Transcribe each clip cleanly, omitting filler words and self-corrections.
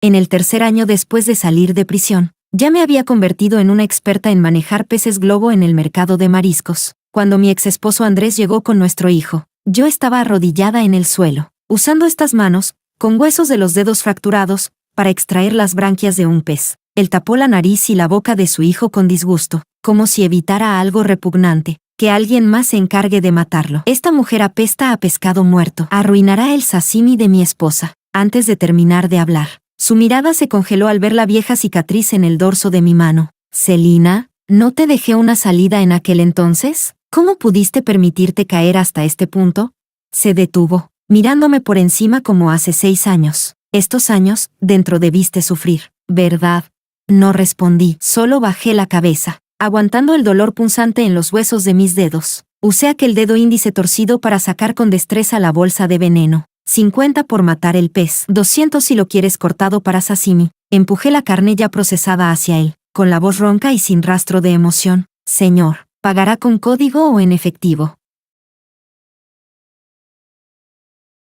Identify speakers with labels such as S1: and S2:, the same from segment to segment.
S1: En el tercer año después de salir de prisión, ya me había convertido en una experta en manejar peces globo en el mercado de mariscos. Cuando mi ex esposo Andrés llegó con nuestro hijo, yo estaba arrodillada en el suelo, usando estas manos, con huesos de los dedos fracturados, para extraer las branquias de un pez. Él tapó la nariz y la boca de su hijo con disgusto, como si evitara algo repugnante, que alguien más se encargue de matarlo. Esta mujer apesta a pescado muerto. Arruinará el sashimi de mi esposa. Antes de terminar de hablar, su mirada se congeló al ver la vieja cicatriz en el dorso de mi mano. Celina, ¿no te dejé una salida en aquel entonces? ¿Cómo pudiste permitirte caer hasta este punto? Se detuvo, mirándome por encima como hace 6 años. Estos años, dentro debiste sufrir, ¿verdad? No respondí, solo bajé la cabeza, aguantando el dolor punzante en los huesos de mis dedos. Usé aquel dedo índice torcido para sacar con destreza la bolsa de veneno. 50 por matar el pez, 200 si lo quieres cortado para sashimi. Empujé la carne ya procesada hacia él, con la voz ronca y sin rastro de emoción. Señor, ¿pagará con código o en efectivo?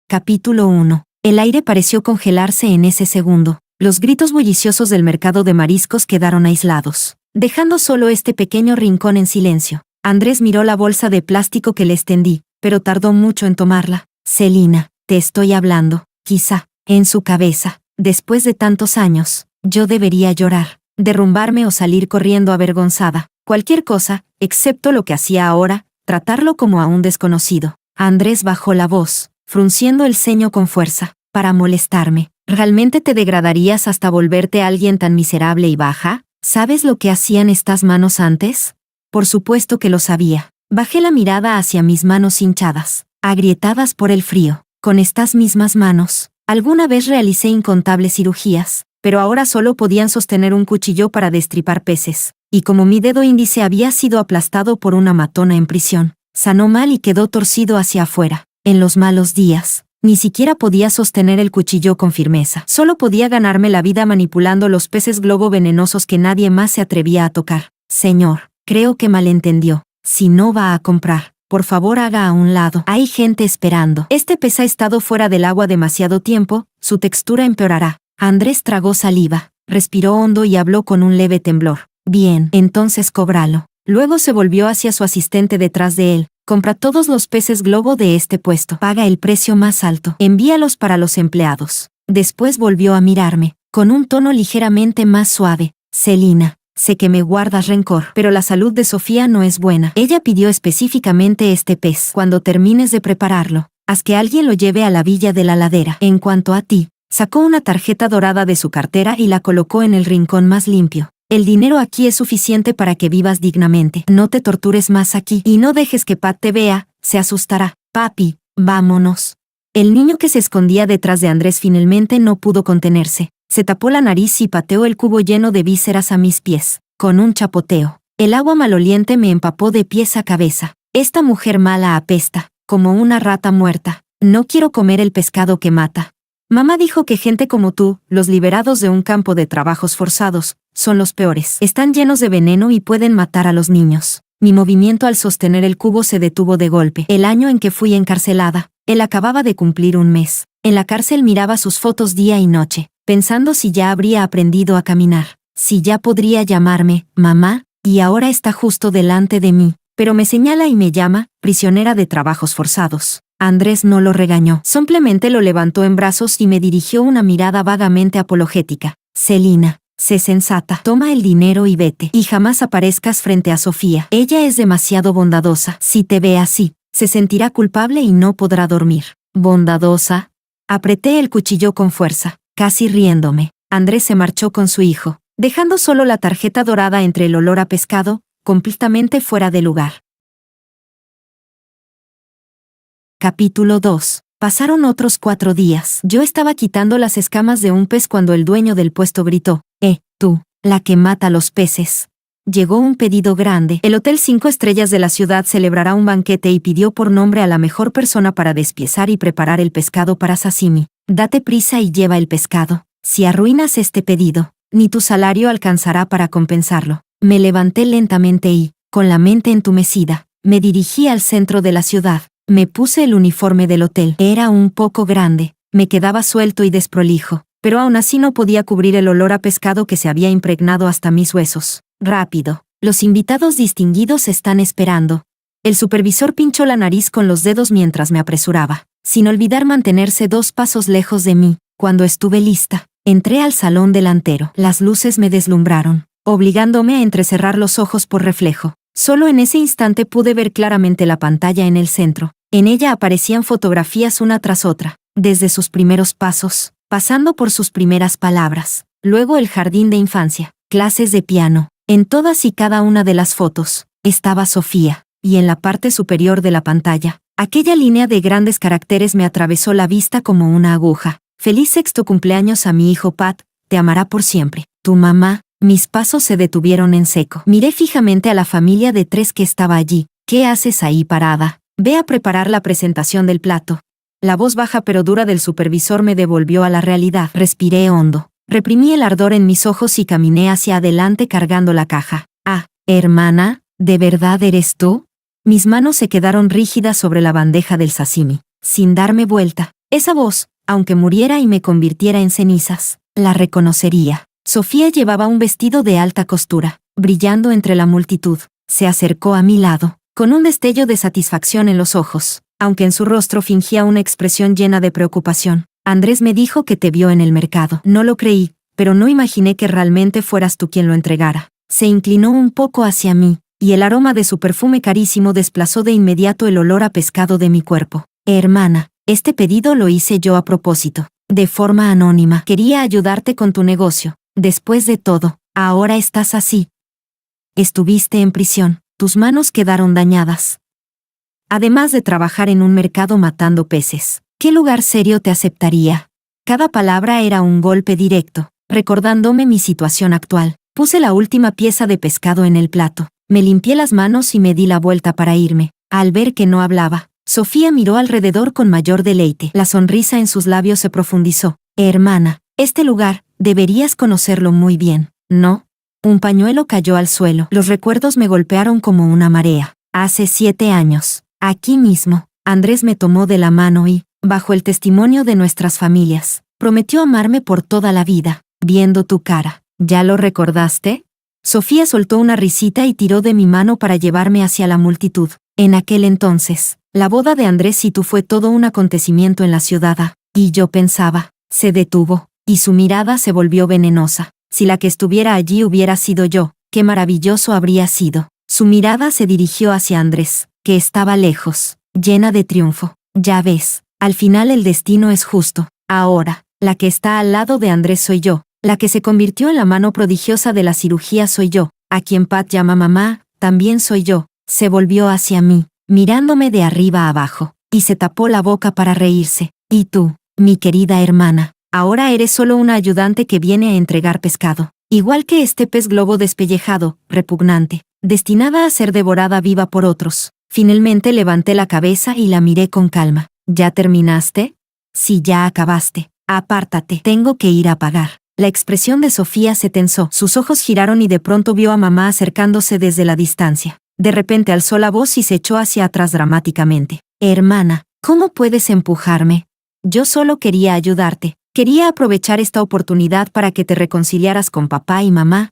S1: Capítulo 1. El aire pareció congelarse en ese segundo. Los gritos bulliciosos del mercado de mariscos quedaron aislados, dejando solo este pequeño rincón en silencio. Andrés miró la bolsa de plástico que le extendí, pero tardó mucho en tomarla. Celina, te estoy hablando. Quizá, en su cabeza, después de tantos años, yo debería llorar, derrumbarme o salir corriendo avergonzada. Cualquier cosa, excepto lo que hacía ahora, tratarlo como a un desconocido. Andrés bajó la voz, frunciendo el ceño con fuerza, para molestarme. ¿Realmente te degradarías hasta volverte alguien tan miserable y baja? ¿Sabes lo que hacían estas manos antes? Por supuesto que lo sabía. Bajé la mirada hacia mis manos hinchadas, agrietadas por el frío. Con estas mismas manos, alguna vez realicé incontables cirugías, pero ahora solo podían sostener un cuchillo para destripar peces. Y como mi dedo índice había sido aplastado por una matona en prisión, sanó mal y quedó torcido hacia afuera. En los malos días, ni siquiera podía sostener el cuchillo con firmeza. Solo podía ganarme la vida manipulando los peces globo venenosos que nadie más se atrevía a tocar. Señor, creo que malentendió. Si no va a comprar, por favor haga a un lado. Hay gente esperando. Este pez ha estado fuera del agua demasiado tiempo, su textura empeorará. Andrés tragó saliva, respiró hondo y habló con un leve temblor. Bien, entonces cóbralo. Luego se volvió hacia su asistente detrás de él. Compra todos los peces globo de este puesto. Paga el precio más alto. Envíalos para los empleados. Después volvió a mirarme, con un tono ligeramente más suave. Celina, sé que me guardas rencor, pero la salud de Sofía no es buena. Ella pidió específicamente este pez. Cuando termines de prepararlo, haz que alguien lo lleve a la villa de la ladera. En cuanto a ti, sacó una tarjeta dorada de su cartera y la colocó en el rincón más limpio. El dinero aquí es suficiente para que vivas dignamente. No te tortures más aquí y no dejes que Pat te vea, se asustará. Papi, vámonos. El niño que se escondía detrás de Andrés finalmente no pudo contenerse. Se tapó la nariz y pateó el cubo lleno de vísceras a mis pies, con un chapoteo. El agua maloliente me empapó de pies a cabeza. Esta mujer mala apesta, como una rata muerta. No quiero comer el pescado que mata. Mamá dijo que gente como tú, los liberados de un campo de trabajos forzados, son los peores. Están llenos de veneno y pueden matar a los niños. Mi movimiento al sostener el cubo se detuvo de golpe. El año en que fui encarcelada, él acababa de cumplir 1 mes. En la cárcel miraba sus fotos día y noche, pensando si ya habría aprendido a caminar, si ya podría llamarme mamá, y ahora está justo delante de mí, pero me señala y me llama prisionera de trabajos forzados. Andrés no lo regañó, simplemente lo levantó en brazos y me dirigió una mirada vagamente apologética. Celina, sé sensata, toma el dinero y vete, y jamás aparezcas frente a Sofía. Ella es demasiado bondadosa. Si te ve así, se sentirá culpable y no podrá dormir. ¿Bondadosa? Apreté el cuchillo con fuerza, casi riéndome. Andrés se marchó con su hijo, dejando solo la tarjeta dorada entre el olor a pescado, completamente fuera de lugar. Capítulo 2. Pasaron otros 4 días. Yo estaba quitando las escamas de un pez cuando el dueño del puesto gritó: tú, la que mata los peces. Llegó un pedido grande. El Hotel 5 Estrellas de la ciudad celebrará un banquete y pidió por nombre a la mejor persona para despiezar y preparar el pescado para sashimi. Date prisa y lleva el pescado. Si arruinas este pedido, ni tu salario alcanzará para compensarlo. Me levanté lentamente y, con la mente entumecida, me dirigí al centro de la ciudad. Me puse el uniforme del hotel. Era un poco grande, me quedaba suelto y desprolijo, pero aún así no podía cubrir el olor a pescado que se había impregnado hasta mis huesos. Rápido, los invitados distinguidos están esperando. El supervisor pinchó la nariz con los dedos mientras me apresuraba, sin olvidar mantenerse 2 pasos lejos de mí. Cuando estuve lista, entré al salón delantero. Las luces me deslumbraron, obligándome a entrecerrar los ojos por reflejo. Solo en ese instante pude ver claramente la pantalla en el centro. En ella aparecían fotografías una tras otra, desde sus primeros pasos, pasando por sus primeras palabras, luego el jardín de infancia, clases de piano. En todas y cada una de las fotos, estaba Sofía, y en la parte superior de la pantalla, aquella línea de grandes caracteres me atravesó la vista como una aguja. Feliz 6º cumpleaños a mi hijo Pat, te amará por siempre. Tu mamá. Mis pasos se detuvieron en seco. Miré fijamente a la familia de 3 que estaba allí. ¿Qué haces ahí parada? Ve a preparar la presentación del plato. La voz baja pero dura del supervisor me devolvió a la realidad. Respiré hondo. Reprimí el ardor en mis ojos y caminé hacia adelante cargando la caja. Ah, hermana, ¿de verdad eres tú? Mis manos se quedaron rígidas sobre la bandeja del sashimi. Sin darme vuelta, esa voz, aunque muriera y me convirtiera en cenizas, la reconocería. Sofía llevaba un vestido de alta costura, brillando entre la multitud. Se acercó a mi lado, con un destello de satisfacción en los ojos, aunque en su rostro fingía una expresión llena de preocupación. Andrés me dijo que te vio en el mercado. No lo creí, pero no imaginé que realmente fueras tú quien lo entregara. Se inclinó un poco hacia mí, y el aroma de su perfume carísimo desplazó de inmediato el olor a pescado de mi cuerpo. Hermana, este pedido lo hice yo a propósito, de forma anónima. Quería ayudarte con tu negocio. Después de todo, ahora estás así. Estuviste en prisión, tus manos quedaron dañadas. Además de trabajar en un mercado matando peces, ¿qué lugar serio te aceptaría? Cada palabra era un golpe directo, recordándome mi situación actual. Puse la última pieza de pescado en el plato, me limpié las manos y me di la vuelta para irme. Al ver que no hablaba, Sofía miró alrededor con mayor deleite. La sonrisa en sus labios se profundizó. Hermana, este lugar, deberías conocerlo muy bien, ¿no? Un pañuelo cayó al suelo. Los recuerdos me golpearon como una marea. Hace 7 años, aquí mismo, Andrés me tomó de la mano y, bajo el testimonio de nuestras familias, prometió amarme por toda la vida. Viendo tu cara, ¿ya lo recordaste? Sofía soltó una risita y tiró de mi mano para llevarme hacia la multitud. En aquel entonces, la boda de Andrés y tú fue todo un acontecimiento en la ciudad, y yo pensaba, se detuvo, y su mirada se volvió venenosa. Si la que estuviera allí hubiera sido yo, qué maravilloso habría sido. Su mirada se dirigió hacia Andrés, que estaba lejos, llena de triunfo. Ya ves, al final el destino es justo. Ahora, la que está al lado de Andrés soy yo, la que se convirtió en la mano prodigiosa de la cirugía soy yo, a quien Pat llama mamá, también soy yo. Se volvió hacia mí, mirándome de arriba a abajo, y se tapó la boca para reírse. Y tú, mi querida hermana, ahora eres solo una ayudante que viene a entregar pescado, igual que este pez globo despellejado, repugnante, destinada a ser devorada viva por otros. Finalmente levanté la cabeza y la miré con calma. ¿Ya terminaste? Sí, ya acabaste. Apártate, tengo que ir a pagar. La expresión de Sofía se tensó, sus ojos giraron y de pronto vio a mamá acercándose desde la distancia. De repente alzó la voz y se echó hacia atrás dramáticamente. Hermana, ¿cómo puedes empujarme? Yo solo quería ayudarte. Quería aprovechar esta oportunidad para que te reconciliaras con papá y mamá.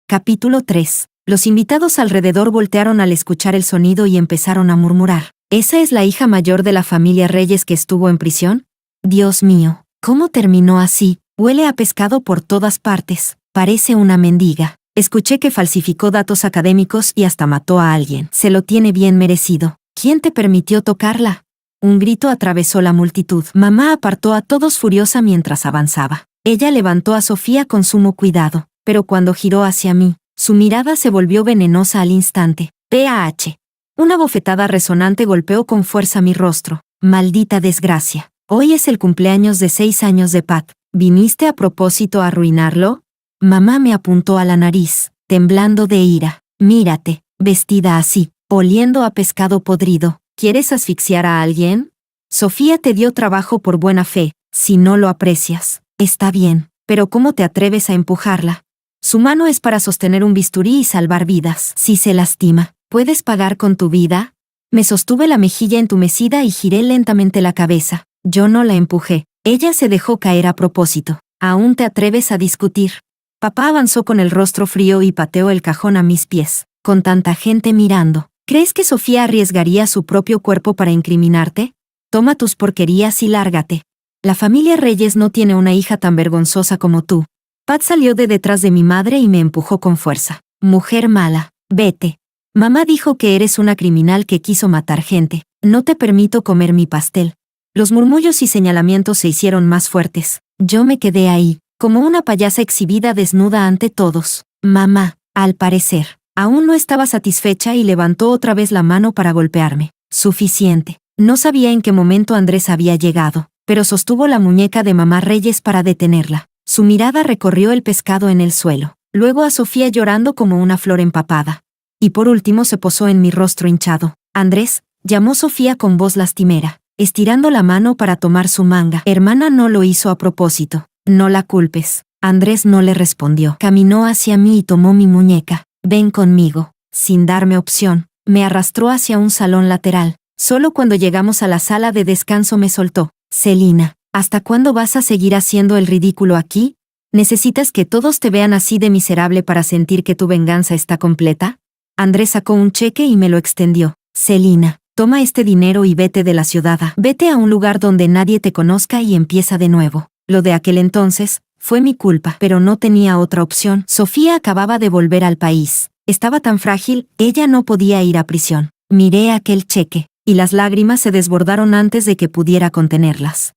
S1: Capítulo 3. Los invitados alrededor voltearon al escuchar el sonido y empezaron a murmurar. ¿Esa es la hija mayor de la familia Reyes que estuvo en prisión? Dios mío, ¿cómo terminó así? Huele a pescado por todas partes. Parece una mendiga. Escuché que falsificó datos académicos y hasta mató a alguien. Se lo tiene bien merecido. ¿Quién te permitió tocarla? Un grito atravesó la multitud. Mamá apartó a todos furiosa mientras avanzaba. Ella levantó a Sofía con sumo cuidado, pero cuando giró hacia mí, su mirada se volvió venenosa al instante. PAH. Una bofetada resonante golpeó con fuerza mi rostro. Maldita desgracia. Hoy es el cumpleaños de 6 años de Pat. ¿Viniste a propósito a arruinarlo? Mamá me apuntó a la nariz, temblando de ira. Mírate, vestida así, oliendo a pescado podrido. ¿Quieres asfixiar a alguien? Sofía te dio trabajo por buena fe. Si no lo aprecias, está bien, pero ¿cómo te atreves a empujarla? Su mano es para sostener un bisturí y salvar vidas. Si se lastima, ¿puedes pagar con tu vida? Me sostuve la mejilla entumecida y giré lentamente la cabeza. Yo no la empujé. Ella se dejó caer a propósito. ¿Aún te atreves a discutir? Papá avanzó con el rostro frío y pateó el cajón a mis pies. Con tanta gente mirando, ¿crees que Sofía arriesgaría su propio cuerpo para incriminarte? Toma tus porquerías y lárgate. La familia Reyes no tiene una hija tan vergonzosa como tú. Pat salió de detrás de mi madre y me empujó con fuerza. Mujer mala, vete. Mamá dijo que eres una criminal que quiso matar gente. No te permito comer mi pastel. Los murmullos y señalamientos se hicieron más fuertes. Yo me quedé ahí, como una payasa exhibida desnuda ante todos. Mamá, al parecer, aún no estaba satisfecha y levantó otra vez la mano para golpearme. Suficiente. No sabía en qué momento Andrés había llegado, pero sostuvo la muñeca de mamá Reyes para detenerla. Su mirada recorrió el pescado en el suelo, luego a Sofía llorando como una flor empapada. Y por último se posó en mi rostro hinchado. Andrés, llamó Sofía con voz lastimera, estirando la mano para tomar su manga. Hermana, no lo hizo a propósito. No la culpes. Andrés no le respondió. Caminó hacia mí y tomó mi muñeca. Ven conmigo. Sin darme opción, me arrastró hacia un salón lateral. Solo cuando llegamos a la sala de descanso me soltó. Celina, ¿hasta cuándo vas a seguir haciendo el ridículo aquí? ¿Necesitas que todos te vean así de miserable para sentir que tu venganza está completa? Andrés sacó un cheque y me lo extendió. Celina, toma este dinero y vete de la ciudad. Vete a un lugar donde nadie te conozca y empieza de nuevo. Lo de aquel entonces fue mi culpa, pero no tenía otra opción. Sofía acababa de volver al país. Estaba tan frágil, ella no podía ir a prisión. Miré aquel cheque, y las lágrimas se desbordaron antes de que pudiera contenerlas.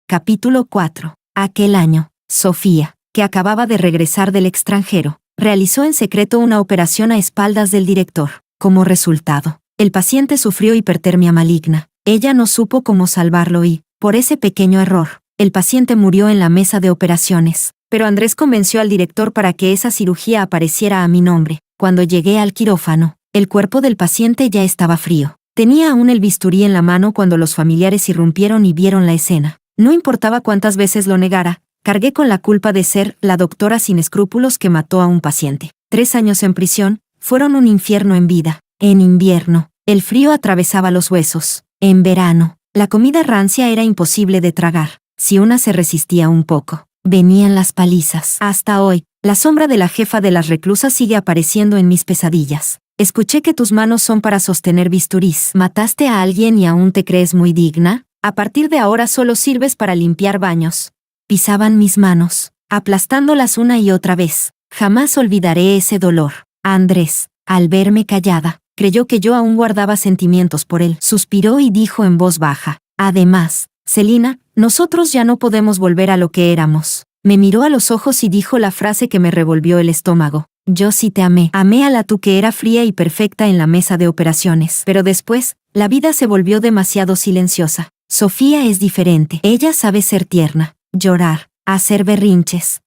S1: Capítulo 4. Aquel año, Sofía, que acababa de regresar del extranjero, realizó en secreto una operación a espaldas del director. Como resultado, el paciente sufrió hipertermia maligna. Ella no supo cómo salvarlo y, por ese pequeño error, el paciente murió en la mesa de operaciones. Pero Andrés convenció al director para que esa cirugía apareciera a mi nombre. Cuando llegué al quirófano, el cuerpo del paciente ya estaba frío. Tenía aún el bisturí en la mano cuando los familiares irrumpieron y vieron la escena. No importaba cuántas veces lo negara, cargué con la culpa de ser la doctora sin escrúpulos que mató a un paciente. 3 años en prisión fueron un infierno en vida. En invierno, el frío atravesaba los huesos. En verano, la comida rancia era imposible de tragar. Si una se resistía un poco, venían las palizas. Hasta hoy, la sombra de la jefa de las reclusas sigue apareciendo en mis pesadillas. Escuché que tus manos son para sostener bisturís. ¿Mataste a alguien y aún te crees muy digna? A partir de ahora solo sirves para limpiar baños. Pisaban mis manos, aplastándolas una y otra vez. Jamás olvidaré ese dolor. Andrés, al verme callada, creyó que yo aún guardaba sentimientos por él. Suspiró y dijo en voz baja. Además, Celina, nosotros ya no podemos volver a lo que éramos. Me miró a los ojos y dijo la frase que me revolvió el estómago. Yo sí te amé. Amé a la tú que era fría y perfecta en la mesa de operaciones. Pero después, la vida se volvió demasiado silenciosa. Sofía es diferente. Ella sabe ser tierna, llorar, hacer berrinches.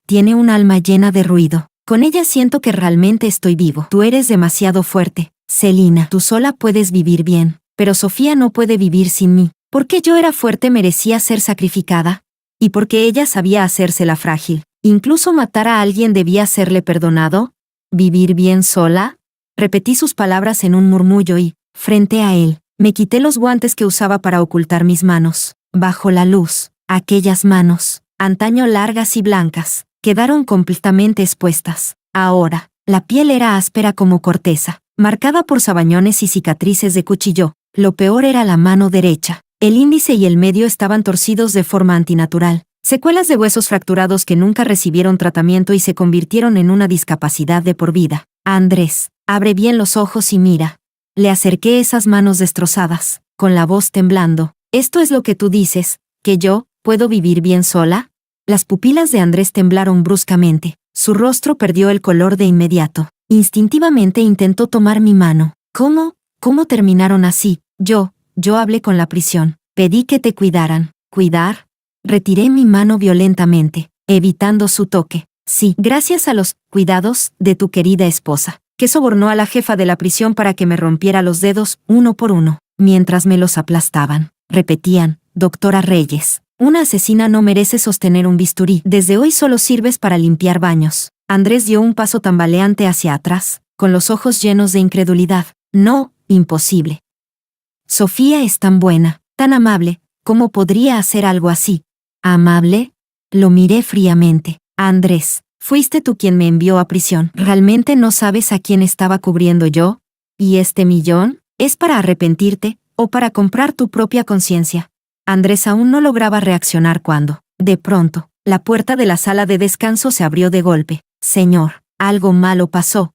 S1: Tiene un alma llena de ruido. Con ella siento que realmente estoy vivo. Tú eres demasiado fuerte, Celina. Tú sola puedes vivir bien, pero Sofía no puede vivir sin mí. Porque yo era fuerte merecía ser sacrificada. Y porque ella sabía hacérsela frágil. Incluso matar a alguien debía serle perdonado. ¿Vivir bien sola? Repetí sus palabras en un murmullo y, frente a él, me quité los guantes que usaba para ocultar mis manos. Bajo la luz, aquellas manos, antaño largas y blancas, quedaron completamente expuestas. Ahora, la piel era áspera como corteza, marcada por sabañones y cicatrices de cuchillo. Lo peor era la mano derecha. El índice y el medio estaban torcidos de forma antinatural. Secuelas de huesos fracturados que nunca recibieron tratamiento y se convirtieron en una discapacidad de por vida. Andrés, abre bien los ojos y mira. Le acerqué esas manos destrozadas, con la voz temblando. ¿Esto es lo que tú dices, que yo puedo vivir bien sola? Las pupilas de Andrés temblaron bruscamente. Su rostro perdió el color de inmediato. Instintivamente intentó tomar mi mano. ¿Cómo terminaron así? Yo hablé con la prisión. Pedí que te cuidaran. ¿Cuidar? Retiré mi mano violentamente, evitando su toque. Sí, gracias a los cuidados de tu querida esposa, que sobornó a la jefa de la prisión para que me rompiera los dedos uno por uno, mientras me los aplastaban. Repetían, doctora Reyes, una asesina no merece sostener un bisturí. Desde hoy solo sirves para limpiar baños. Andrés dio un paso tambaleante hacia atrás, con los ojos llenos de incredulidad. No, imposible. Sofía es tan buena, tan amable, ¿cómo podría hacer algo así? ¿Amable? Lo miré fríamente. Andrés, fuiste tú quien me envió a prisión. ¿Realmente no sabes a quién estaba cubriendo yo? ¿Y este millón? ¿Es para arrepentirte o para comprar tu propia conciencia? Andrés aún no lograba reaccionar cuando, de pronto, la puerta de la sala de descanso se abrió de golpe. Señor, algo malo pasó.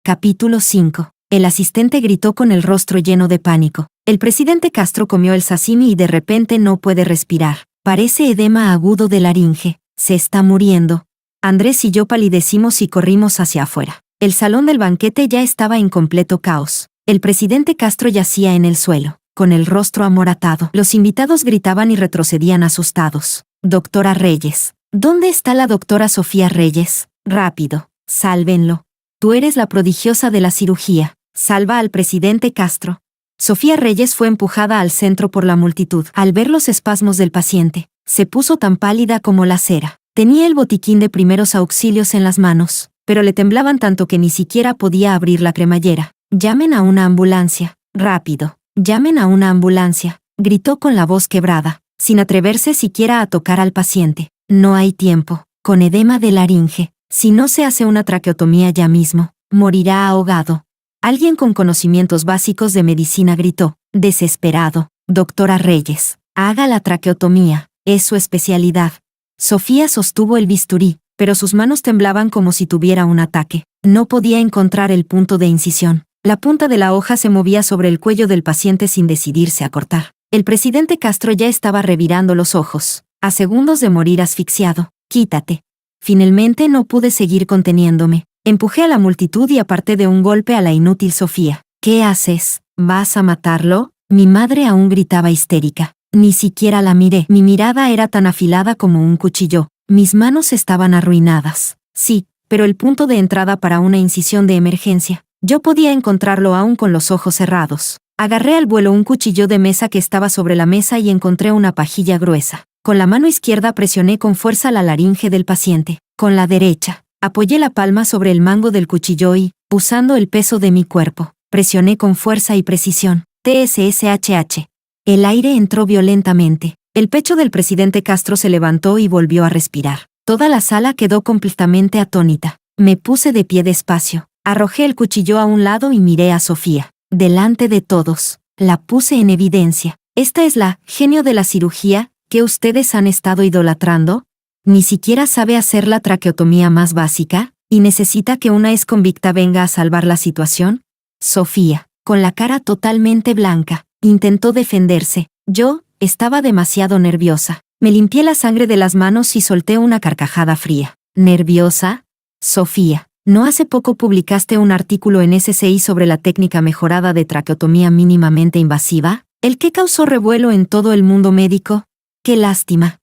S1: Capítulo 5. El asistente gritó con el rostro lleno de pánico. El presidente Castro comió el sashimi y de repente no puede respirar. Parece edema agudo de laringe. Se está muriendo. Andrés y yo palidecimos y corrimos hacia afuera. El salón del banquete ya estaba en completo caos. El presidente Castro yacía en el suelo, con el rostro amoratado. Los invitados gritaban y retrocedían asustados. Doctora Reyes. ¿Dónde está la doctora Sofía Reyes? Rápido, sálvenlo. Tú eres la prodigiosa de la cirugía. Salva al presidente Castro. Sofía Reyes fue empujada al centro por la multitud. Al ver los espasmos del paciente, se puso tan pálida como la cera. Tenía el botiquín de primeros auxilios en las manos, pero le temblaban tanto que ni siquiera podía abrir la cremallera. Llamen a una ambulancia. Rápido. Llamen a una ambulancia. Gritó con la voz quebrada, sin atreverse siquiera a tocar al paciente. No hay tiempo. Con edema de laringe. Si no se hace una traqueotomía ya mismo, morirá ahogado. Alguien con conocimientos básicos de medicina gritó, desesperado. Doctora Reyes, haga la traqueotomía, es su especialidad. Sofía sostuvo el bisturí, pero sus manos temblaban como si tuviera un ataque. No podía encontrar el punto de incisión. La punta de la hoja se movía sobre el cuello del paciente sin decidirse a cortar. El presidente Castro ya estaba revirando los ojos, a segundos de morir asfixiado. Quítate. Finalmente no pude seguir conteniéndome. Empujé a la multitud y aparté de un golpe a la inútil Sofía. ¿Qué haces? ¿Vas a matarlo? Mi madre aún gritaba histérica. Ni siquiera la miré. Mi mirada era tan afilada como un cuchillo. Mis manos estaban arruinadas. Sí, pero el punto de entrada para una incisión de emergencia. Yo podía encontrarlo aún con los ojos cerrados. Agarré al vuelo un cuchillo de mesa que estaba sobre la mesa y encontré una pajilla gruesa. Con la mano izquierda presioné con fuerza la laringe del paciente. Con la derecha, apoyé la palma sobre el mango del cuchillo y, usando el peso de mi cuerpo, presioné con fuerza y precisión. TSSHH. El aire entró violentamente. El pecho del presidente Castro se levantó y volvió a respirar. Toda la sala quedó completamente atónita. Me puse de pie despacio. Arrojé el cuchillo a un lado y miré a Sofía. Delante de todos, la puse en evidencia. Esta es la genio de la cirugía que ustedes han estado idolatrando. Ni siquiera sabe hacer la traqueotomía más básica, y necesita que una ex convicta venga a salvar la situación. Sofía, con la cara totalmente blanca, intentó defenderse. Yo estaba demasiado nerviosa. Me limpié la sangre de las manos y solté una carcajada fría. ¿Nerviosa? Sofía, ¿no hace poco publicaste un artículo en SCI sobre la técnica mejorada de traqueotomía mínimamente invasiva? ¿El que causó revuelo en todo el mundo médico? ¡Qué lástima!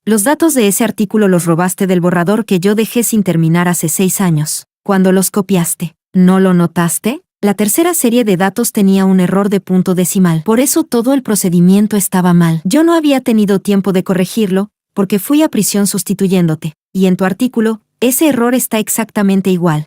S1: Los datos de ese artículo los robaste del borrador que yo dejé sin terminar hace 6 años. Cuando los copiaste, ¿no lo notaste? La tercera serie de datos tenía un error de punto decimal. Por eso todo el procedimiento estaba mal. Yo no había tenido tiempo de corregirlo, porque fui a prisión sustituyéndote. Y en tu artículo, ese error está exactamente igual.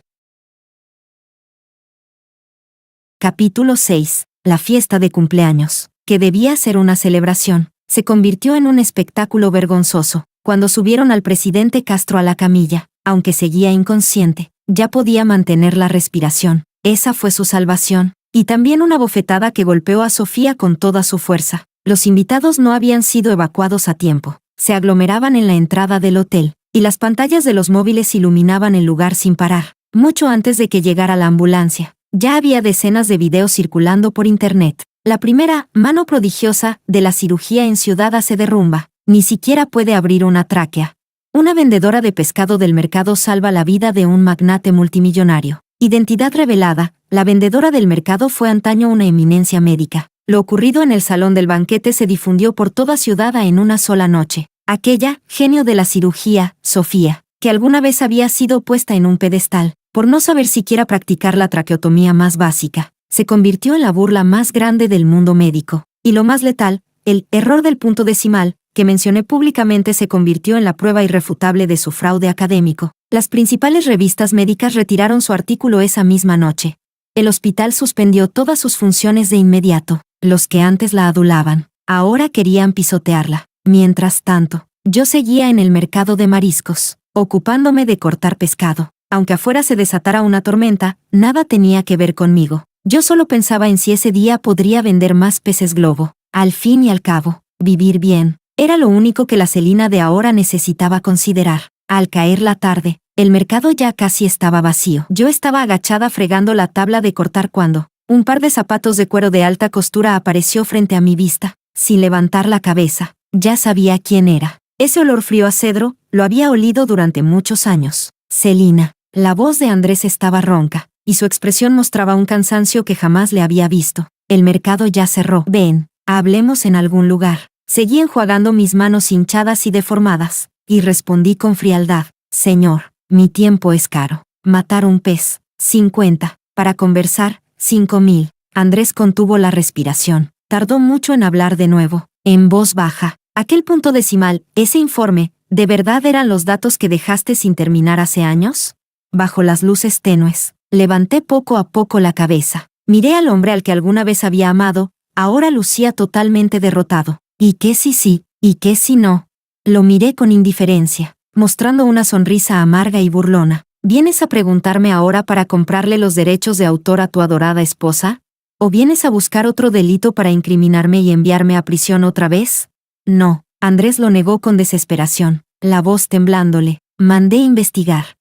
S1: Capítulo 6. La fiesta de cumpleaños, que debía ser una celebración, se convirtió en un espectáculo vergonzoso. Cuando subieron al presidente Castro a la camilla, aunque seguía inconsciente, ya podía mantener la respiración. Esa fue su salvación. Y también una bofetada que golpeó a Sofía con toda su fuerza. Los invitados no habían sido evacuados a tiempo. Se aglomeraban en la entrada del hotel, y las pantallas de los móviles iluminaban el lugar sin parar. Mucho antes de que llegara la ambulancia, ya había decenas de videos circulando por internet. La primera, mano prodigiosa, de la cirugía en Ciudad se derrumba. Ni siquiera puede abrir una tráquea. Una vendedora de pescado del mercado salva la vida de un magnate multimillonario. Identidad revelada, la vendedora del mercado fue antaño una eminencia médica. Lo ocurrido en el salón del banquete se difundió por toda Ciudad en una sola noche. Aquella, genio de la cirugía, Sofía, que alguna vez había sido puesta en un pedestal, por no saber siquiera practicar la traqueotomía más básica, se convirtió en la burla más grande del mundo médico. Y lo más letal, el error del punto decimal, que mencioné públicamente, se convirtió en la prueba irrefutable de su fraude académico. Las principales revistas médicas retiraron su artículo esa misma noche. El hospital suspendió todas sus funciones de inmediato. Los que antes la adulaban, ahora querían pisotearla. Mientras tanto, yo seguía en el mercado de mariscos, ocupándome de cortar pescado. Aunque afuera se desatara una tormenta, nada tenía que ver conmigo. Yo solo pensaba en si ese día podría vender más peces globo. Al fin y al cabo, vivir bien era lo único que la Celina de ahora necesitaba considerar. Al caer la tarde, el mercado ya casi estaba vacío. Yo estaba agachada fregando la tabla de cortar cuando un par de zapatos de cuero de alta costura apareció frente a mi vista. Sin levantar la cabeza, ya sabía quién era. Ese olor frío a cedro lo había olido durante muchos años. Celina. La voz de Andrés estaba ronca, y su expresión mostraba un cansancio que jamás le había visto. El mercado ya cerró. Ven, hablemos en algún lugar. Seguí enjuagando mis manos hinchadas y deformadas, y respondí con frialdad: Señor, mi tiempo es caro. Matar un pez, 50. Para conversar, 5.000. Andrés contuvo la respiración. Tardó mucho en hablar de nuevo, en voz baja. Aquel punto decimal, ese informe, ¿de verdad eran los datos que dejaste sin terminar hace años? Bajo las luces tenues, levanté poco a poco la cabeza. Miré al hombre al que alguna vez había amado, ahora lucía totalmente derrotado. ¿Y qué si sí? ¿Y qué si no? Lo miré con indiferencia, mostrando una sonrisa amarga y burlona. ¿Vienes a preguntarme ahora para comprarle los derechos de autor a tu adorada esposa? ¿O vienes a buscar otro delito para incriminarme y enviarme a prisión otra vez? No, Andrés lo negó con desesperación, la voz temblándole. Mandé investigar.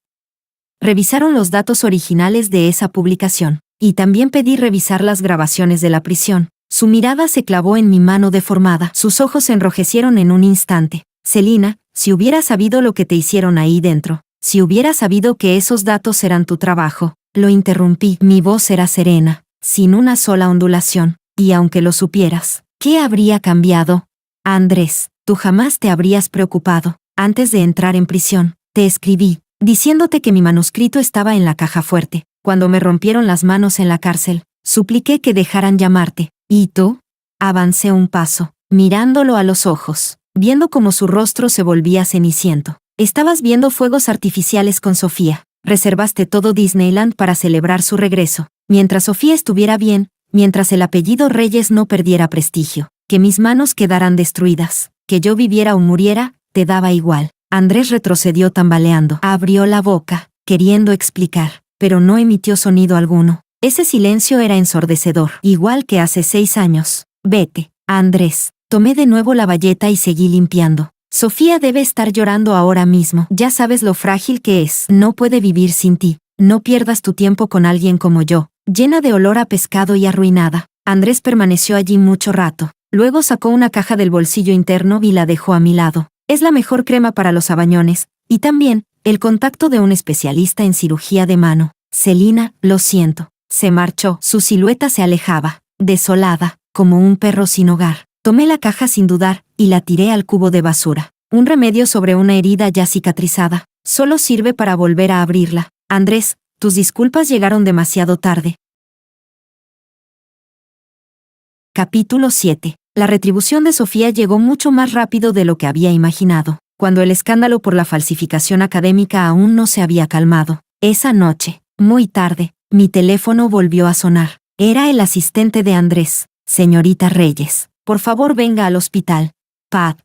S1: Revisaron los datos originales de esa publicación, y también pedí revisar las grabaciones de la prisión. Su mirada se clavó en mi mano deformada, sus ojos se enrojecieron en un instante. Celina, si hubiera sabido lo que te hicieron ahí dentro, si hubiera sabido que esos datos eran tu trabajo. Lo interrumpí, mi voz era serena, sin una sola ondulación, y aunque lo supieras, ¿qué habría cambiado? Andrés, tú jamás te habrías preocupado. Antes de entrar en prisión, te escribí, diciéndote que mi manuscrito estaba en la caja fuerte. Cuando me rompieron las manos en la cárcel, supliqué que dejaran llamarte. ¿Y tú? Avancé un paso, mirándolo a los ojos, viendo cómo su rostro se volvía ceniciento. Estabas viendo fuegos artificiales con Sofía. Reservaste todo Disneyland para celebrar su regreso. Mientras Sofía estuviera bien, mientras el apellido Reyes no perdiera prestigio, que mis manos quedaran destruidas, que yo viviera o muriera, te daba igual. Andrés retrocedió tambaleando. Abrió la boca, queriendo explicar, pero no emitió sonido alguno. Ese silencio era ensordecedor, igual que hace 6 años. Vete, Andrés. Tomé de nuevo la bayeta y seguí limpiando. Sofía debe estar llorando ahora mismo. Ya sabes lo frágil que es. No puede vivir sin ti. No pierdas tu tiempo con alguien como yo, llena de olor a pescado y arruinada. Andrés permaneció allí mucho rato. Luego sacó una caja del bolsillo interno y la dejó a mi lado. Es la mejor crema para los abañones, y también el contacto de un especialista en cirugía de mano. Celina, lo siento. Se marchó. Su silueta se alejaba, desolada, como un perro sin hogar. Tomé la caja sin dudar y la tiré al cubo de basura. Un remedio sobre una herida ya cicatrizada. Solo sirve para volver a abrirla. Andrés, tus disculpas llegaron demasiado tarde. Capítulo 7. La retribución de Sofía llegó mucho más rápido de lo que había imaginado, cuando el escándalo por la falsificación académica aún no se había calmado. Esa noche, muy tarde, mi teléfono volvió a sonar. Era el asistente de Andrés. Señorita Reyes, por favor venga al hospital. Pat.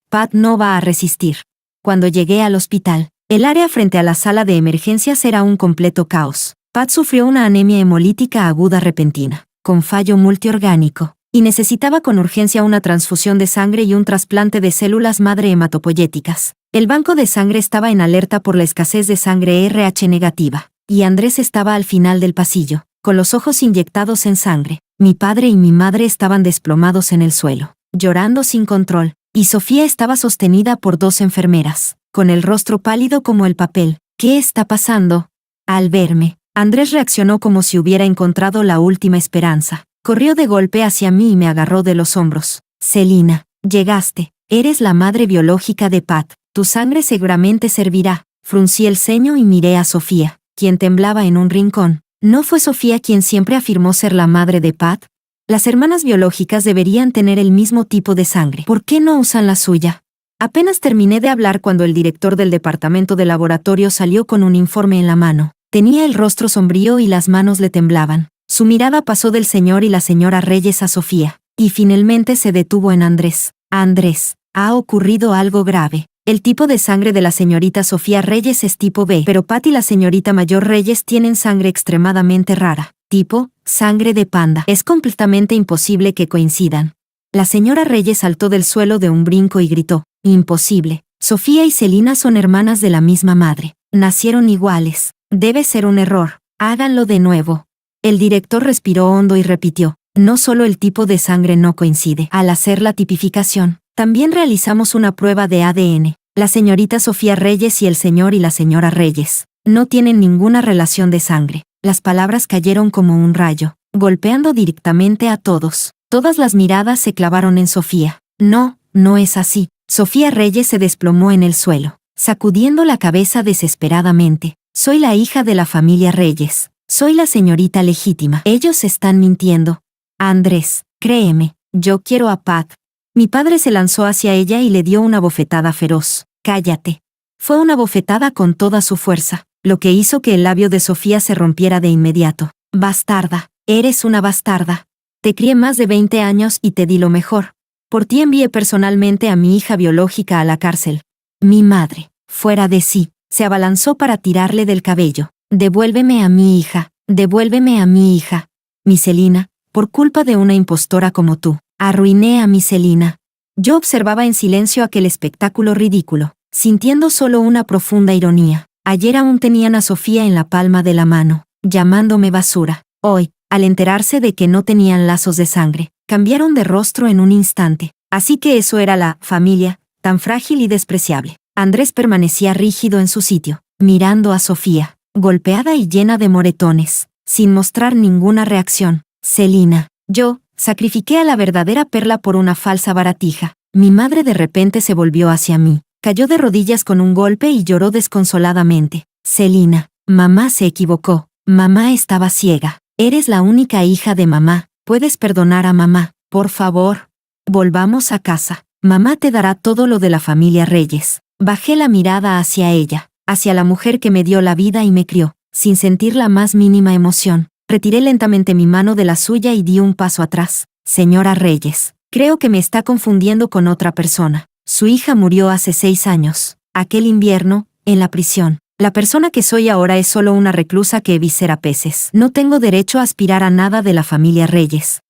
S1: Pat no va a resistir. Cuando llegué al hospital, el área frente a la sala de emergencias era un completo caos. Pat sufrió una anemia hemolítica aguda repentina, con fallo multiorgánico, y necesitaba con urgencia una transfusión de sangre y un trasplante de células madre hematopoyéticas. El banco de sangre estaba en alerta por la escasez de sangre RH negativa, y Andrés estaba al final del pasillo, con los ojos inyectados en sangre. Mi padre y mi madre estaban desplomados en el suelo, llorando sin control, y Sofía estaba sostenida por 2 enfermeras, con el rostro pálido como el papel. ¿Qué está pasando? Al verme, Andrés reaccionó como si hubiera encontrado la última esperanza. Corrió de golpe hacia mí y me agarró de los hombros. Celina, llegaste. Eres la madre biológica de Pat. Tu sangre seguramente servirá. Fruncí el ceño y miré a Sofía, quien temblaba en un rincón. ¿No fue Sofía quien siempre afirmó ser la madre de Pat? Las hermanas biológicas deberían tener el mismo tipo de sangre. ¿Por qué no usan la suya? Apenas terminé de hablar cuando el director del departamento de laboratorio salió con un informe en la mano. Tenía el rostro sombrío y las manos le temblaban. Su mirada pasó del señor y la señora Reyes a Sofía, y finalmente se detuvo en Andrés. Andrés, ha ocurrido algo grave. El tipo de sangre de la señorita Sofía Reyes es tipo B, pero Pat y la señorita Mayor Reyes tienen sangre extremadamente rara. Tipo, sangre de panda. Es completamente imposible que coincidan. La señora Reyes saltó del suelo de un brinco y gritó, imposible. Sofía y Celina son hermanas de la misma madre. Nacieron iguales. Debe ser un error. Háganlo de nuevo. El director respiró hondo y repitió, no solo el tipo de sangre no coincide. Al hacer la tipificación, también realizamos una prueba de ADN. La señorita Sofía Reyes y el señor y la señora Reyes no tienen ninguna relación de sangre. Las palabras cayeron como un rayo, golpeando directamente a todos. Todas las miradas se clavaron en Sofía. No, no es así. Sofía Reyes se desplomó en el suelo, sacudiendo la cabeza desesperadamente. Soy la hija de la familia Reyes. Soy la señorita legítima. Ellos están mintiendo. Andrés, créeme, yo quiero a Pat. Mi padre se lanzó hacia ella y le dio una bofetada feroz. Cállate. Fue una bofetada con toda su fuerza, lo que hizo que el labio de Sofía se rompiera de inmediato. Bastarda, eres una bastarda. Te crié más de 20 años y te di lo mejor. Por ti envié personalmente a mi hija biológica a la cárcel. Mi madre, fuera de sí, se abalanzó para tirarle del cabello. Devuélveme a mi hija, devuélveme a mi hija. Mi Celina, por culpa de una impostora como tú, arruiné a mi Celina. Yo observaba en silencio aquel espectáculo ridículo, sintiendo solo una profunda ironía. Ayer aún tenían a Sofía en la palma de la mano, llamándome basura. Hoy, al enterarse de que no tenían lazos de sangre, cambiaron de rostro en un instante. Así que eso era la familia, tan frágil y despreciable. Andrés permanecía rígido en su sitio, mirando a Sofía, golpeada y llena de moretones, sin mostrar ninguna reacción. Celina, yo, sacrifiqué a la verdadera perla por una falsa baratija. Mi madre de repente se volvió hacia mí, cayó de rodillas con un golpe y lloró desconsoladamente. Celina, mamá se equivocó, mamá estaba ciega. Eres la única hija de mamá, puedes perdonar a mamá, por favor. Volvamos a casa, mamá te dará todo lo de la familia Reyes. Bajé la mirada hacia ella, hacia la mujer que me dio la vida y me crió, sin sentir la más mínima emoción. Retiré lentamente mi mano de la suya y di un paso atrás. Señora Reyes, creo que me está confundiendo con otra persona. Su hija murió hace 6 años, aquel invierno, en la prisión. La persona que soy ahora es solo una reclusa que eviscera peces. No tengo derecho a aspirar a nada de la familia Reyes.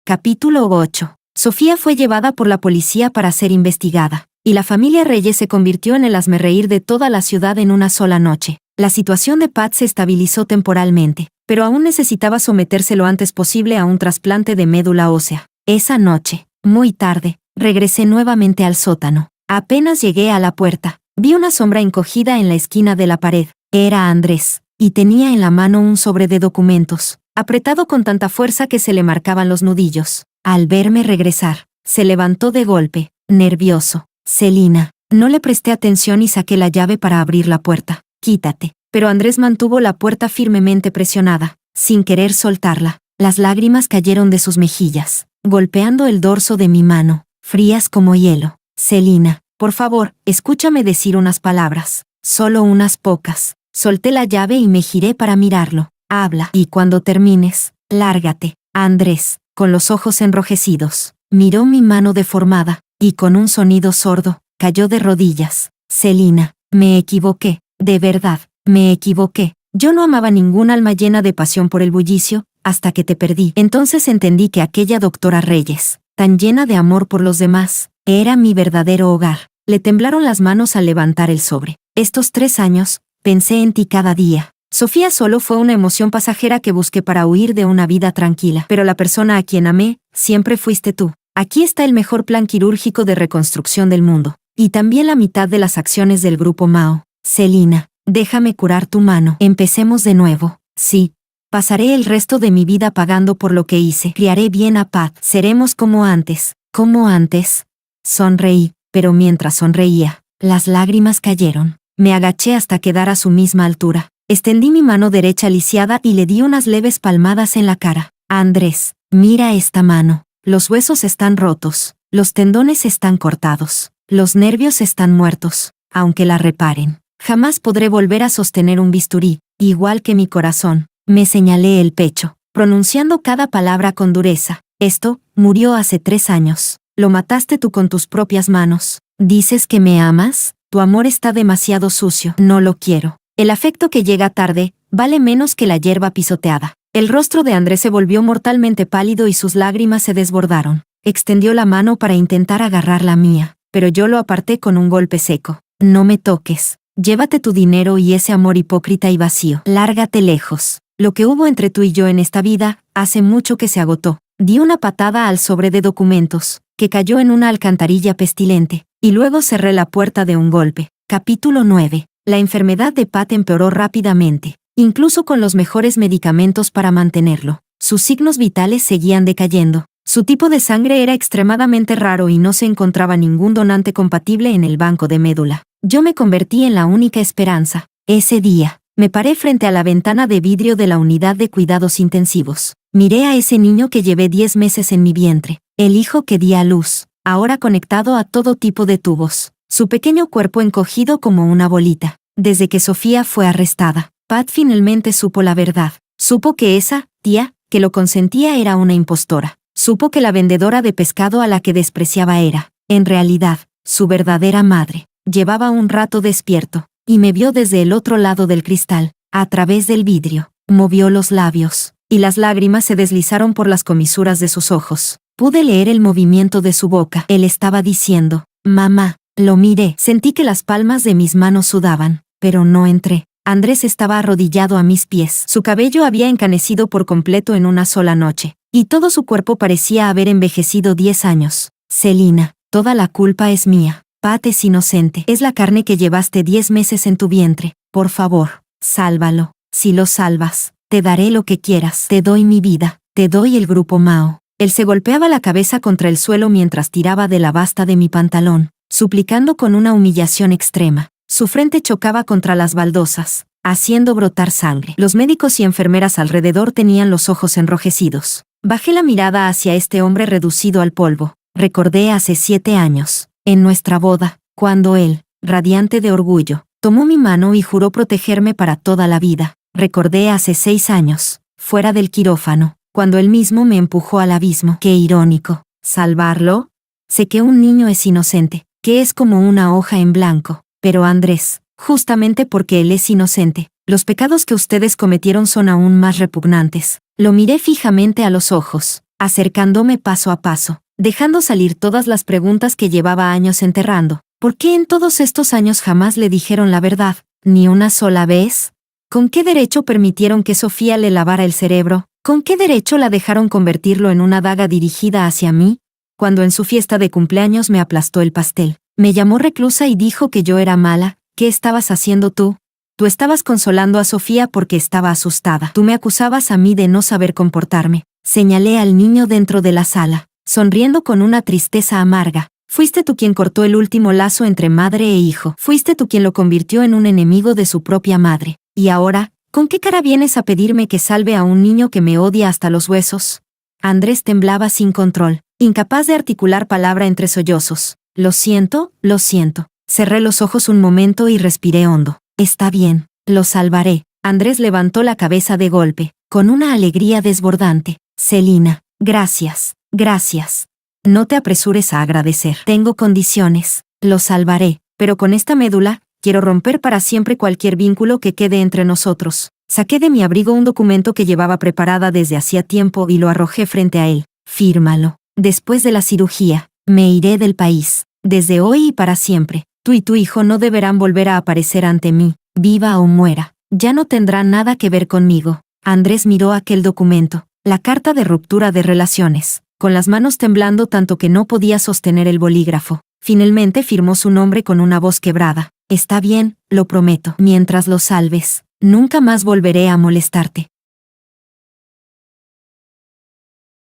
S1: Capítulo 8. Sofía fue llevada por la policía para ser investigada, y la familia Reyes se convirtió en el hazmerreír de toda la ciudad en una sola noche. La situación de Pat se estabilizó temporalmente, pero aún necesitaba someterse lo antes posible a un trasplante de médula ósea. Esa noche, muy tarde, regresé nuevamente al sótano. Apenas llegué a la puerta, vi una sombra encogida en la esquina de la pared. Era Andrés, y tenía en la mano un sobre de documentos, apretado con tanta fuerza que se le marcaban los nudillos. Al verme regresar, se levantó de golpe, nervioso. Celina, no le presté atención y saqué la llave para abrir la puerta. Quítate. Pero Andrés mantuvo la puerta firmemente presionada, sin querer soltarla. Las lágrimas cayeron de sus mejillas, golpeando el dorso de mi mano, frías como hielo. Celina, por favor, escúchame decir unas palabras, solo unas pocas. Solté la llave y me giré para mirarlo. Habla, y cuando termines, lárgate. Andrés, con los ojos enrojecidos, miró mi mano deformada, y con un sonido sordo, cayó de rodillas. Celina, me equivoqué, de verdad, me equivoqué. Yo no amaba ningún alma llena de pasión por el bullicio, hasta que te perdí. Entonces entendí que aquella doctora Reyes, tan llena de amor por los demás, era mi verdadero hogar. Le temblaron las manos al levantar el sobre. Estos 3 años, pensé en ti cada día. Sofía solo fue una emoción pasajera que busqué para huir de una vida tranquila. Pero la persona a quien amé, siempre fuiste tú. Aquí está el mejor plan quirúrgico de reconstrucción del mundo. Y también la mitad de las acciones del grupo Mao. Celina, déjame curar tu mano. Empecemos de nuevo. Sí. Pasaré el resto de mi vida pagando por lo que hice. Criaré bien a Pat. Seremos como antes. ¿Como antes? Sonreí, pero mientras sonreía, las lágrimas cayeron. Me agaché hasta quedar a su misma altura. Extendí mi mano derecha lisiada y le di unas leves palmadas en la cara. Andrés, mira esta mano. Los huesos están rotos, los tendones están cortados, los nervios están muertos. Aunque la reparen, Jamás podré volver a sostener un bisturí, igual que mi corazón. Me señalé el pecho, pronunciando cada palabra con dureza. Esto murió hace 3 años. Lo mataste tú con tus propias manos. ¿Dices que me amas? Tu amor está demasiado sucio. No lo quiero. El afecto que llega tarde vale menos que la hierba pisoteada. El rostro de Andrés se volvió mortalmente pálido y sus lágrimas se desbordaron. Extendió la mano para intentar agarrar la mía, pero yo lo aparté con un golpe seco. No me toques. Llévate tu dinero y ese amor hipócrita y vacío. Lárgate lejos. Lo que hubo entre tú y yo en esta vida, hace mucho que se agotó. Di una patada al sobre de documentos, que cayó en una alcantarilla pestilente, y luego cerré la puerta de un golpe. Capítulo 9. La enfermedad de Pat empeoró rápidamente. Incluso con los mejores medicamentos para mantenerlo, sus signos vitales seguían decayendo. Su tipo de sangre era extremadamente raro y no se encontraba ningún donante compatible en el banco de médula. Yo me convertí en la única esperanza. Ese día, me paré frente a la ventana de vidrio de la unidad de cuidados intensivos. Miré a ese niño que llevé 10 meses en mi vientre, el hijo que di a luz, ahora conectado a todo tipo de tubos, su pequeño cuerpo encogido como una bolita. Desde que Sofía fue arrestada, Pat finalmente supo la verdad. Supo que esa tía que lo consentía era una impostora. Supo que la vendedora de pescado a la que despreciaba era, en realidad, su verdadera madre. Llevaba un rato despierto, y me vio desde el otro lado del cristal, a través del vidrio. Movió los labios, y las lágrimas se deslizaron por las comisuras de sus ojos. Pude leer el movimiento de su boca. Él estaba diciendo, «Mamá». Lo miré, sentí que las palmas de mis manos sudaban, pero no entré. Andrés estaba arrodillado a mis pies. Su cabello había encanecido por completo en una sola noche, y todo su cuerpo parecía haber envejecido 10 años. «Celina, toda la culpa es mía. Pat es inocente. Es la carne que llevaste 10 meses en tu vientre. Por favor, sálvalo. Si lo salvas, te daré lo que quieras. Te doy mi vida. Te doy el grupo Mao». Él se golpeaba la cabeza contra el suelo mientras tiraba de la basta de mi pantalón, suplicando con una humillación extrema. Su frente chocaba contra las baldosas, haciendo brotar sangre. Los médicos y enfermeras alrededor tenían los ojos enrojecidos. Bajé la mirada hacia este hombre reducido al polvo. Recordé hace 7 años, en nuestra boda, cuando él, radiante de orgullo, tomó mi mano y juró protegerme para toda la vida. Recordé hace 6 años, fuera del quirófano, cuando él mismo me empujó al abismo. Qué irónico. ¿Salvarlo? Sé que un niño es inocente, que es como una hoja en blanco. Pero Andrés, justamente porque él es inocente, los pecados que ustedes cometieron son aún más repugnantes. Lo miré fijamente a los ojos, acercándome paso a paso, dejando salir todas las preguntas que llevaba años enterrando. ¿Por qué en todos estos años jamás le dijeron la verdad? ¿Ni una sola vez? ¿Con qué derecho permitieron que Sofía le lavara el cerebro? ¿Con qué derecho la dejaron convertirlo en una daga dirigida hacia mí? Cuando en su fiesta de cumpleaños me aplastó el pastel, me llamó reclusa y dijo que yo era mala. ¿Qué estabas haciendo tú? Tú estabas consolando a Sofía porque estaba asustada. Tú me acusabas a mí de no saber comportarme. Señalé al niño dentro de la sala, sonriendo con una tristeza amarga. Fuiste tú quien cortó el último lazo entre madre e hijo. Fuiste tú quien lo convirtió en un enemigo de su propia madre. Y ahora, ¿con qué cara vienes a pedirme que salve a un niño que me odia hasta los huesos? Andrés temblaba sin control, incapaz de articular palabra entre sollozos. Lo siento, lo siento. Cerré los ojos un momento y respiré hondo. Está bien, lo salvaré. Andrés levantó la cabeza de golpe, con una alegría desbordante. Celina, gracias, gracias. No te apresures a agradecer. Tengo condiciones. Lo salvaré, pero con esta médula, quiero romper para siempre cualquier vínculo que quede entre nosotros. Saqué de mi abrigo un documento que llevaba preparada desde hacía tiempo y lo arrojé frente a él. Fírmalo. Después de la cirugía, me iré del país. Desde hoy y para siempre. Tú y tu hijo no deberán volver a aparecer ante mí, viva o muera. Ya no tendrá nada que ver conmigo. Andrés miró aquel documento, la carta de ruptura de relaciones, con las manos temblando tanto que no podía sostener el bolígrafo. Finalmente firmó su nombre con una voz quebrada. Está bien, lo prometo. Mientras lo salves, nunca más volveré a molestarte.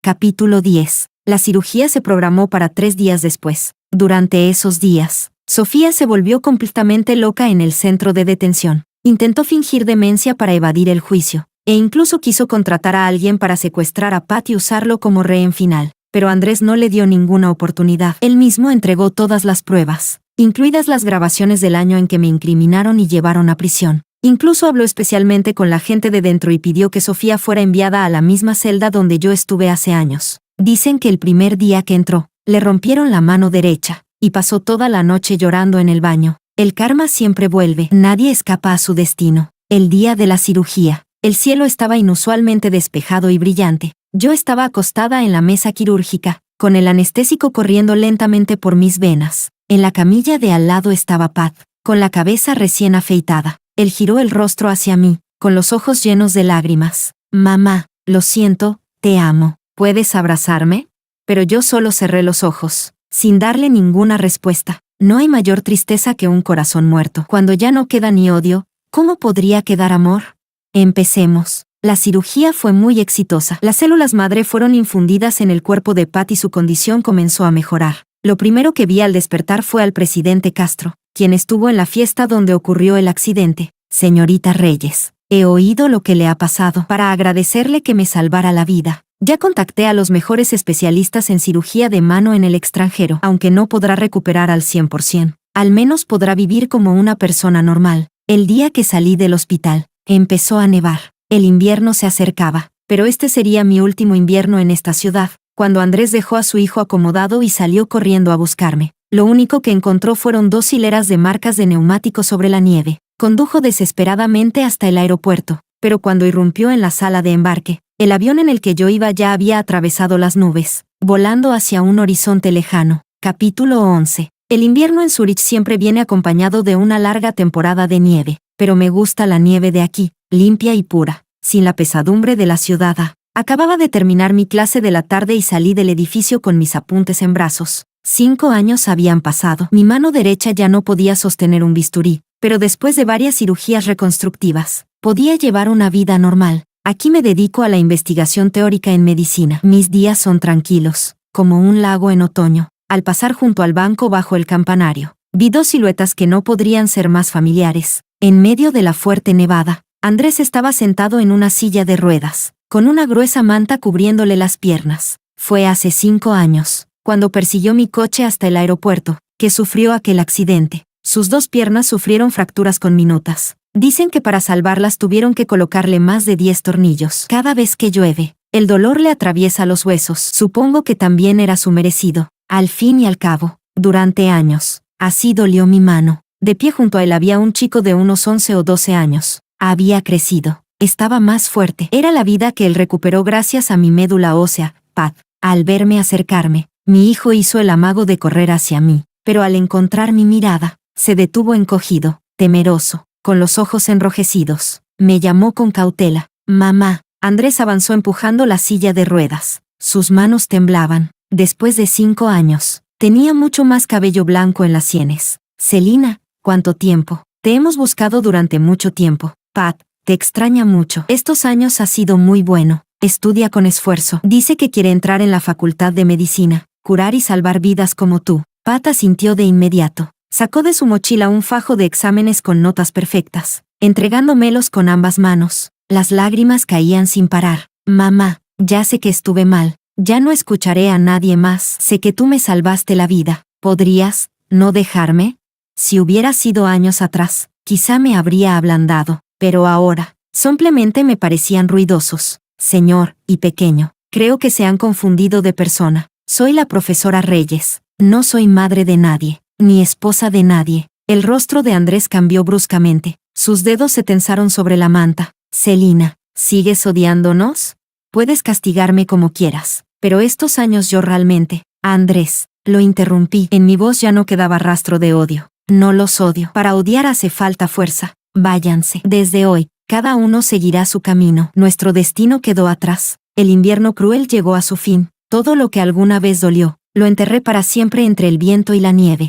S1: Capítulo 10. La cirugía se programó para 3 días después. Durante esos días, Sofía se volvió completamente loca en el centro de detención. Intentó fingir demencia para evadir el juicio, e incluso quiso contratar a alguien para secuestrar a Pat y usarlo como rehén final. Pero Andrés no le dio ninguna oportunidad. Él mismo entregó todas las pruebas, incluidas las grabaciones del año en que me incriminaron y llevaron a prisión. Incluso habló especialmente con la gente de dentro y pidió que Sofía fuera enviada a la misma celda donde yo estuve hace años. Dicen que el primer día que entró, le rompieron la mano derecha, y pasó toda la noche llorando en el baño. El karma siempre vuelve, nadie escapa a su destino. El día de la cirugía, el cielo estaba inusualmente despejado y brillante. Yo estaba acostada en la mesa quirúrgica, con el anestésico corriendo lentamente por mis venas. En la camilla de al lado estaba Pat, con la cabeza recién afeitada. Él giró el rostro hacia mí, con los ojos llenos de lágrimas. Mamá, lo siento, te amo. ¿Puedes abrazarme? Pero yo solo cerré los ojos, sin darle ninguna respuesta. No hay mayor tristeza que un corazón muerto. Cuando ya no queda ni odio, ¿cómo podría quedar amor? Empecemos. La cirugía fue muy exitosa. Las células madre fueron infundidas en el cuerpo de Pat y su condición comenzó a mejorar. Lo primero que vi al despertar fue al presidente Castro, quien estuvo en la fiesta donde ocurrió el accidente. Señorita Reyes, he oído lo que le ha pasado. Para agradecerle que me salvara la vida, ya contacté a los mejores especialistas en cirugía de mano en el extranjero. Aunque no podrá recuperar al 100%, al menos podrá vivir como una persona normal. El día que salí del hospital, empezó a nevar. El invierno se acercaba, pero este sería mi último invierno en esta ciudad. Cuando Andrés dejó a su hijo acomodado y salió corriendo a buscarme, lo único que encontró fueron 2 hileras de marcas de neumáticos sobre la nieve. Condujo desesperadamente hasta el aeropuerto, pero cuando irrumpió en la sala de embarque, el avión en el que yo iba ya había atravesado las nubes, volando hacia un horizonte lejano. Capítulo 11. El invierno en Zúrich siempre viene acompañado de una larga temporada de nieve, pero me gusta la nieve de aquí, limpia y pura, sin la pesadumbre de la ciudad. Acababa de terminar mi clase de la tarde y salí del edificio con mis apuntes en brazos. 5 años habían pasado. Mi mano derecha ya no podía sostener un bisturí, pero después de varias cirugías reconstructivas, podía llevar una vida normal. Aquí me dedico a la investigación teórica en medicina. Mis días son tranquilos, como un lago en otoño. Al pasar junto al banco bajo el campanario, vi 2 siluetas que no podrían ser más familiares. En medio de la fuerte nevada, Andrés estaba sentado en una silla de ruedas, con una gruesa manta cubriéndole las piernas. Fue hace 5 años, cuando persiguió mi coche hasta el aeropuerto, que sufrió aquel accidente. Sus 2 piernas sufrieron fracturas conminutas. Dicen que para salvarlas tuvieron que colocarle más de 10 tornillos. Cada vez que llueve, el dolor le atraviesa los huesos. Supongo que también era su merecido. Al fin y al cabo, durante años, así dolió mi mano. De pie junto a él había un chico de unos 11 o 12 años. Había crecido. Estaba más fuerte. Era la vida que él recuperó gracias a mi médula ósea, Pat. Al verme acercarme, mi hijo hizo el amago de correr hacia mí, pero al encontrar mi mirada, se detuvo encogido, temeroso, con los ojos enrojecidos. Me llamó con cautela. Mamá. Andrés avanzó empujando la silla de ruedas. Sus manos temblaban. Después de 5 años, tenía mucho más cabello blanco en las sienes. Celina, ¿cuánto tiempo? Te hemos buscado durante mucho tiempo. Pat, te extraña mucho. Estos años ha sido muy bueno. Estudia con esfuerzo. Dice que quiere entrar en la facultad de medicina, curar y salvar vidas como tú. Pat asintió de inmediato. Sacó de su mochila un fajo de exámenes con notas perfectas, entregándomelos con ambas manos. Las lágrimas caían sin parar. Mamá, ya sé que estuve mal. Ya no escucharé a nadie más. Sé que tú me salvaste la vida. ¿Podrías no dejarme? Si hubiera sido años atrás, quizá me habría ablandado, pero ahora, simplemente me parecían ruidosos. Señor, y pequeño, creo que se han confundido de persona. Soy la profesora Reyes. No soy madre de nadie, ni esposa de nadie. El rostro de Andrés cambió bruscamente. Sus dedos se tensaron sobre la manta. Celina, ¿sigues odiándonos? Puedes castigarme como quieras, pero estos años yo realmente... Andrés, lo interrumpí. En mi voz ya no quedaba rastro de odio. No los odio. Para odiar hace falta fuerza. Váyanse. Desde hoy, cada uno seguirá su camino. Nuestro destino quedó atrás. El invierno cruel llegó a su fin. Todo lo que alguna vez dolió, lo enterré para siempre entre el viento y la nieve.